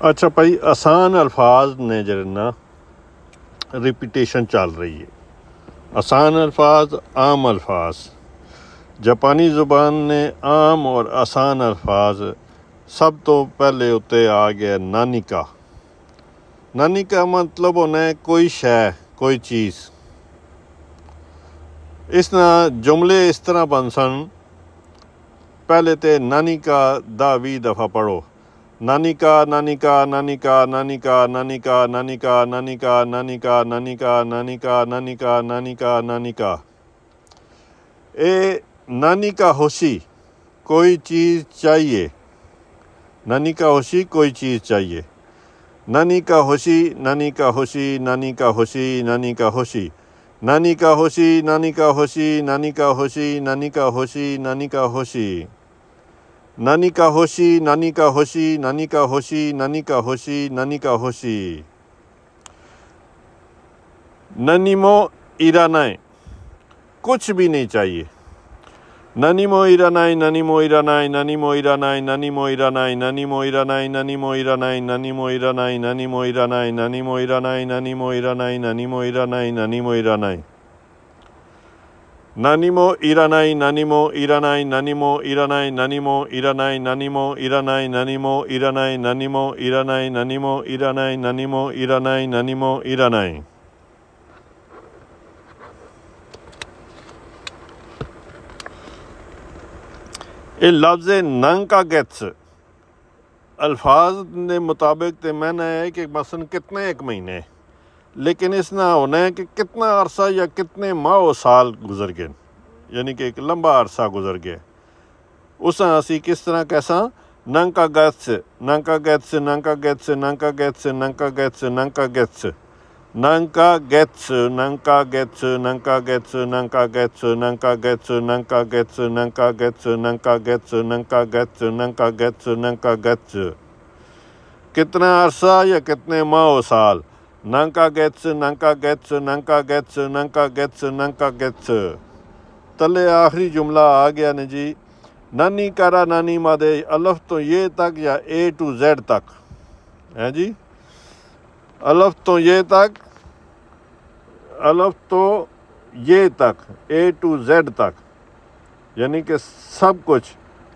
अच्छा भाई, आसान अल्फाज ने जरे ना रिपीटेशन चल रही है। आसान अल्फाज, आम अल्फाज। जापानी ज़ुबान ने आम और आसान अल्फाज सब तो पहले उत्ते आ गया नानी का। नानी का मतलब होना है कोई शय, कोई चीज़। इस ना जुमले इस तरह बन सन, पहले तो नानी का 10-20 दफ़ा पढ़ो। नानी का, नानी का, नानी का, नानी का, नानी का, नानी का, नानी का, नानी का, नानी का, नानी का, नानी का, नानी का, नानी का। ए नानी का होशी कोई चीज़ चाहिए। नानी का होशी कोई चीज़ चाहिए। नानी का होशी, नानी का होशी, नानी का होशी, नानी का होशी, नानी का होशी, नानी का होशी, नानी का होशी, नानी का होशी, नानी का होशी, नानी का होशी, नानी का होशी, नानी का होशी, नानी का होशी, नानी का होशी। ननीमो इरानाई, कुछ भी नहीं चाहिए। ननीमो इरानाई, ननीमो इरानाई, ननीमो इरानाई, ननीमो इरानाई, ननीमो इरानाई, ननीमो इरानाई, ननीमो इरानाई, ननीमो इरानाई, ननीमो इरानाई, ननीमो इरानाई, ननीमो इरानाई, ननीमो इरानाई, नानिमो इरानाई, नानिमो इरानाई, नानिमो इरानाई, नानिमो इरानाई, नानिमो इरानाई, नानिमो इरानाई, नानिमो इरानाई, नानिमो इरानाई, नानिमो इरानाई, नानिमो इरानाई। ये लफ्ज़ नंग का गैत्स अल्फाज के मुताबिक तो मैंने है कि मसलन कितने एक महीने, लेकिन इस ना होना है कि कितना अरसा या कितने माह और साल गुजर गए, यानी कि एक लंबा अरसा गुजर गया। उस असी किस तरह कैसा नंका गैत्स, नंका गैत्स, नंका गैत्स, नंका गैत्स, नंका गैत्स, नंका गैत्स, नंका गैत्स, नंका गैत्स, नंका गैत्स, नंका गैत्स, नंका गैत्स, नंका गैत्स, नंका गैत्स, नंका गैत्स, नंका गैत्स, नंका गैत्स, नंका गैत्स। कितना अरसा या कितने माह और साल। नंका गैत्स, नंका गैत्स, नंका गैत्स, नंका गैत्स, नंका गैत्स। तले आखिरी जुमला आ गया ने जी, नानी कारा नानी मादे अलफ तो ये तक या A to Z तक है जी। अलफ तो ये तक, अलफ तो ये तक, A to Z तक, यानी कि सब कुछ।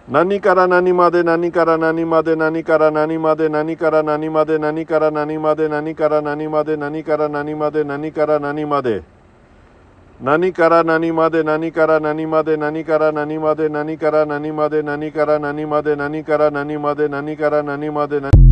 नानी कारा नानी मादे, नानी कारा नानी मादे, नानी कारा नानी मादे, नानी कारा नानी मादे, नानी कारा नानी मादे, नानी कारा नानी मादे, नानी कारा नानी मादे, नानी कारा नानी मादे, नानी कारा नानी मादे, नानी कारा नानी मादे, नानी कारा नानी मादे, नानी कारा नानी मादे, नानी कारा नानी मादे, नानी कारा नानी मादे, नानी कारा नानी मादे।